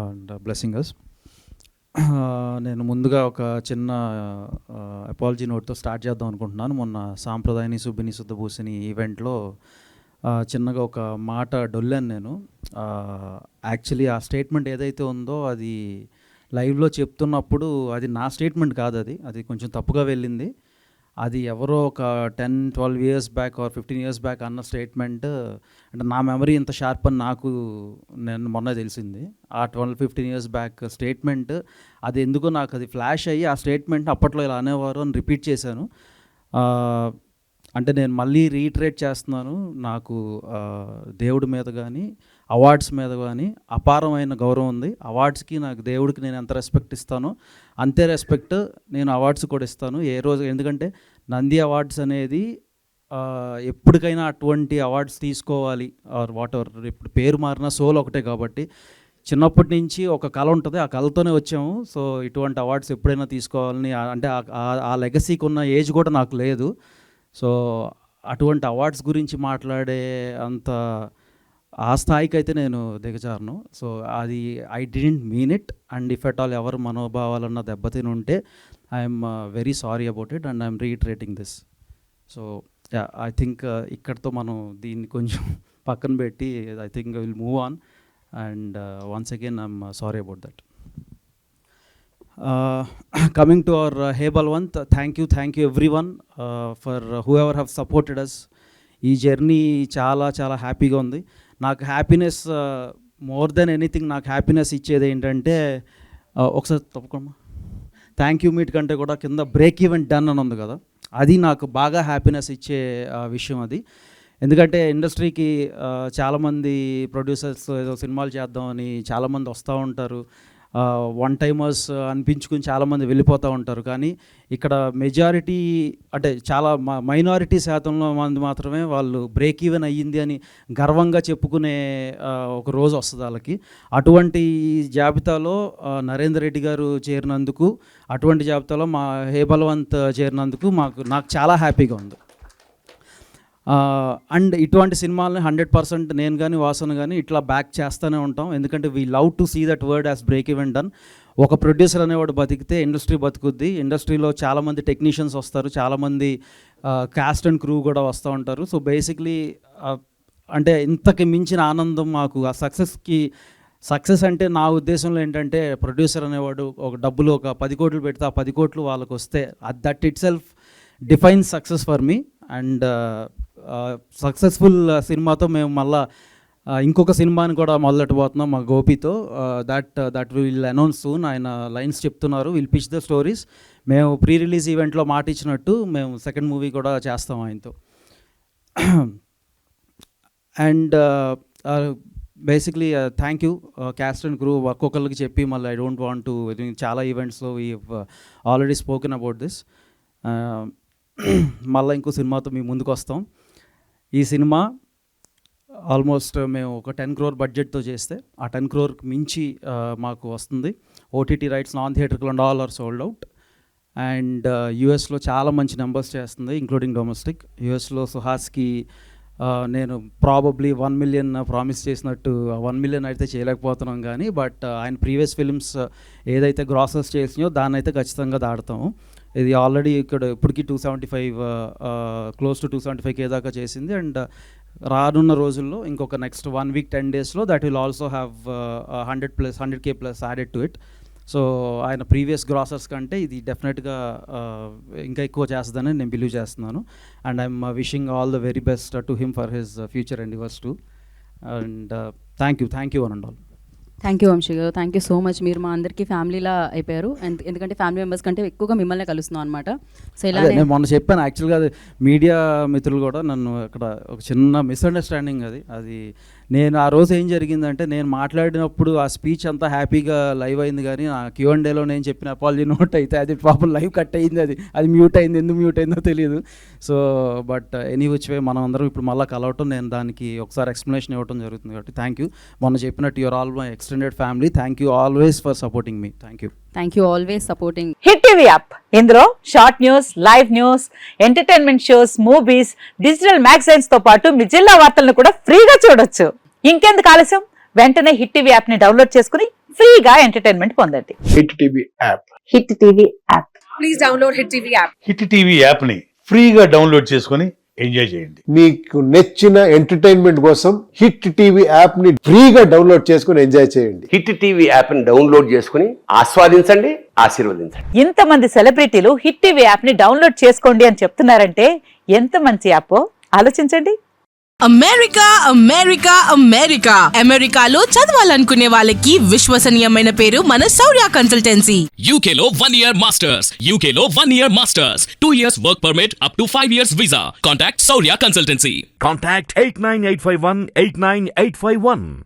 And blessing us. నేను ముందుగా ఒక చిన్న అపాలజీ నోట్తో స్టార్ట్ చేద్దాం అనుకుంటున్నాను. మొన్న సాంప్రదాయని సుబ్బిని శుద్ధభూసిని ఈవెంట్లో చిన్నగా ఒక మాట డొల్లాను నేను. యాక్చువల్లీ ఆ స్టేట్మెంట్ ఏదైతే ఉందో అది లైవ్లో చెప్తున్నప్పుడు అది నా స్టేట్మెంట్ కాదు, అది కొంచెం తప్పుగా వెళ్ళింది. అది ఎవరో ఒక 10-12 years back or 15 years back అన్న స్టేట్మెంట్. అంటే నా మెమరీ ఇంత షార్ప్ అని నేను మొన్న తెలిసింది. ఆ 12-15 ఇయర్స్ బ్యాక్ స్టేట్మెంట్ అది ఎందుకో నాకు అది ఫ్లాష్ అయ్యి ఆ స్టేట్మెంట్ అప్పట్లో ఇలా అనేవారు అని రిపీట్ చేశాను. అంటే నేను మళ్ళీ రీట్రేట్ చేస్తున్నాను. నాకు దేవుడి మీద కానీ అవార్డ్స్ మీద కానీ అపారమైన గౌరవం ఉంది. అవార్డ్స్కి నాకు దేవుడికి నేను ఎంత రెస్పెక్ట్ ఇస్తానో అంతే రెస్పెక్ట్ నేను అవార్డ్స్ కూడా ఇస్తాను ఏ రోజు. ఎందుకంటే నంది అవార్డ్స్ అనేది ఎప్పటికైనా అటువంటి అవార్డ్స్ తీసుకోవాలి ఆర్ వాట్ ఎవర్, ఇప్పుడు పేరు మారిన సోల్ ఒకటే కాబట్టి చిన్నప్పటి నుంచి ఒక కళ ఉంటుంది, ఆ కళతోనే వచ్చాము. సో ఇటువంటి అవార్డ్స్ ఎప్పుడైనా తీసుకోవాలని, అంటే ఆ లెగసీకి ఉన్న ఏజ్ కూడా నాకు లేదు. సో అటువంటి అవార్డ్స్ గురించి మాట్లాడే అంత ఆ స్థాయికి అయితే నేను దిగజారను. సో అది I didn't mean it. And if at all ఎవరు మనోభావాలన్న దెబ్బతిని ఉంటే I'm very sorry about it and I'm reiterating this. So I think ఇక్కడితో మనం దీన్ని కొంచెం పక్కన పెట్టి I think will move on. And once again I'm sorry about that. Coming to our Hey Balwant, thank you everyone for whoever have supported us. ఈ journey చాలా చాలా హ్యాపీగా ఉంది. నాకు హ్యాపీనెస్ మోర్ దెన్ ఎనీథింగ్, నాకు హ్యాపీనెస్ ఇచ్చేది ఏంటంటే ఒకసారి తప్పకుండా థ్యాంక్ యూ మీట్ కంటే కూడా కింద బ్రేక్ ఈవెంట్ డన్ అని ఉంది కదా, అది నాకు బాగా హ్యాపీనెస్ ఇచ్చే విషయం అది. ఎందుకంటే ఇండస్ట్రీకి చాలామంది ప్రొడ్యూసర్స్ ఏదో సినిమాలు చేద్దామని చాలామంది వస్తూ ఉంటారు, వన్ టైమర్స్ అనిపించుకుని చాలామంది వెళ్ళిపోతూ ఉంటారు. కానీ ఇక్కడ మెజారిటీ అంటే చాలా మైనారిటీ శాతంలో మంది మాత్రమే వాళ్ళు బ్రేక్ ఈవెన్ అయ్యింది అని గర్వంగా చెప్పుకునే ఒక రోజు వస్తుంది వాళ్ళకి. అటువంటి జాబితాలో నరేందర్ రెడ్డి గారు చేరినందుకు, అటువంటి జాబితాలో మా హే బల్వంత్ చేరినందుకు నాకు చాలా హ్యాపీగా ఉంది. అండ్ ఇటువంటి సినిమాలని 100% నేను కానీ వాసన కానీ ఇట్లా బ్యాక్ చేస్తూనే ఉంటాం. ఎందుకంటే we love to see that word as break even done. ఒక ప్రొడ్యూసర్ అనేవాడు బతికితే ఇండస్ట్రీ బతుకుద్ది. ఇండస్ట్రీలో చాలామంది టెక్నీషియన్స్ వస్తారు, చాలామంది క్యాస్ట్ అండ్ క్రూ కూడా వస్తూ ఉంటారు. సో బేసిక్లీ అంటే ఇంతకి మించిన ఆనందం మాకు ఆ సక్సెస్ అంటే నా ఉద్దేశంలో ఏంటంటే ప్రొడ్యూసర్ అనేవాడు ఒక డబ్బులు ఒక 10 కోట్లు పెడితే ఆ 10 కోట్లు వాళ్ళకు వస్తే that itself defines success for me. And successful సినిమాతో మేము మళ్ళీ ఇంకొక సినిమాని కూడా మొదలెట్టబోతున్నాం మా గోపితో. That will announce soon. ఆయన లైన్స్ చెప్తున్నారు, విల్ పిచ్ ద స్టోరీస్. మేము ప్రీ రిలీజ్ ఈవెంట్లో మాట ఇచ్చినట్టు మేము సెకండ్ మూవీ కూడా చేస్తాం ఆయనతో. And basically thank you cast and crew ఒక్కొక్కరికి చెప్పి మళ్ళీ ఐ డోంట్ వాంట్ టు, చాలా ఈవెంట్స్లో we already spoken about this. మళ్ళీ ఇంకో సినిమాతో మీ ముందుకు వస్తాం. ఈ సినిమా ఆల్మోస్ట్ మేము ఒక 10 crore బడ్జెట్తో చేస్తే ఆ 10 crore మించి మాకు వస్తుంది. ఓటీటీ రైట్స్ నాన్ థియేటర్లు and all are sold out. And యూఎస్లో చాలా మంచి నెంబర్స్ చేస్తుంది ఇంక్లూడింగ్ డొమెస్టిక్. యూఎస్లో సుహాస్కి నేను ప్రాబబ్లీ 1 million ప్రామిస్ చేసినట్టు 1 million అయితే చేయలేకపోతున్నాం, కానీ బట్ ఆయన ప్రీవియస్ ఫిల్మ్స్ ఏదైతే గ్రాసెస్ చేసినాయో దాన్ని అయితే ఖచ్చితంగా దాడతాము. ఇది ఆల్రెడీ ఇక్కడ ఇప్పటికీ 275 క్లోజ్ టు 275K దాకా చేసింది. అండ్ రానున్న రోజుల్లో ఇంకొక నెక్స్ట్ 1 week 10 daysలో that will also have 100K+ added to it. So ఆయన ప్రీవియస్ గ్రాసర్స్ కంటే ఇది డెఫినెట్గా ఇంకా ఎక్కువ చేస్తుందని నేను బిలీవ్ చేస్తున్నాను. And I'm wishing all the very best to him for his future endeavours to. And thank you one and all. Thank you Vamshi garu, thank you so much. మీరు మా అందరికీ ఫ్యామిలీలా అయిపోయారు. ఎందుకంటే ఫ్యామిలీ మెంబర్స్ కంటే ఎక్కువగా మిమ్మల్ని కలుస్తున్నాం అనమాట. సో ఇలా నేను మొన్న చెప్పాను యాక్చువల్గా, మీడియా మిత్రులు కూడా నన్ను అక్కడ ఒక చిన్న మిస్అండర్స్టాండింగ్ అది నేను ఆ రోజు ఏం జరిగిందంటే నేను మాట్లాడినప్పుడు ఆ స్పీచ్ అంతా హ్యాపీగా లైవ్ అయింది, కానీ నా Q&Aలో నేను చెప్పిన అపాలజీ నోట్ అయితే అది పాపం లైవ్ కట్ అయింది, అది మ్యూట్ అయింది. ఎందుకు మ్యూట్ అయిందో తెలియదు. So but any which way మనం అందరం ఇప్పుడు మళ్ళీ కలవటం, నేను దానికి ఒకసారి ఎక్స్ప్లెనేషన్ ఇవ్వడం జరుగుతుంది. కాబట్టి థ్యాంక్ యూ. మొన్న చెప్పినట్టు your all my extended family. Thank you always for supporting me. Thank you always supporting hit TV app. ఇందులో short news, live news, entertainment shows, movies, digital magazines తో పాటు మీ జిల్లా వార్తలను కూడా ఫ్రీగా చూడొచ్చు. ఇంకెందుకు ఆలస్యం, వెంటనే హిట్ టీవీ యాప్ ని డౌన్లోడ్ చేసుకుని ఫ్రీగా ఎంటర్టైన్మెంట్ పొందండి. Hit TV app. Hit TV app. Please download Hit TV app. Hit TV యాప్ని ఫ్రీగా డౌన్లోడ్ చేసుకొని ఎంజాయ్ చేయండి. మీకు నచ్చిన ఎంటర్టైన్మెంట్ కోసం హిట్ టీవీ యాప్ ని ఫ్రీగా డౌన్లోడ్ చేసుకుని ఎంజాయ్ చేయండి. హిట్ టీవీ యాప్ని డౌన్లోడ్ చేసుకుని ఆస్వాదించండి, ఆశీర్వదించండి. ఇంతమంది సెలబ్రిటీలు హిట్ టీవీ యాప్ ని డౌన్లోడ్ చేసుకోండి అని చెప్తున్నారంటే ఎంత మంచి యాప్ ఆలోచించండి. అమెరికా అమెరికా అమెరికా అమెరికాలో చదవాలనుకునే వాళ్ళకి విశ్వసనీయమైన పేరు మన శౌర్య కన్సల్టెన్సీ. UK లో 1 year masters. UK లో 1 year masters. 2 years work permit up to 5 years visa. Contact Saurya Consultancy. Contact 89851 89851.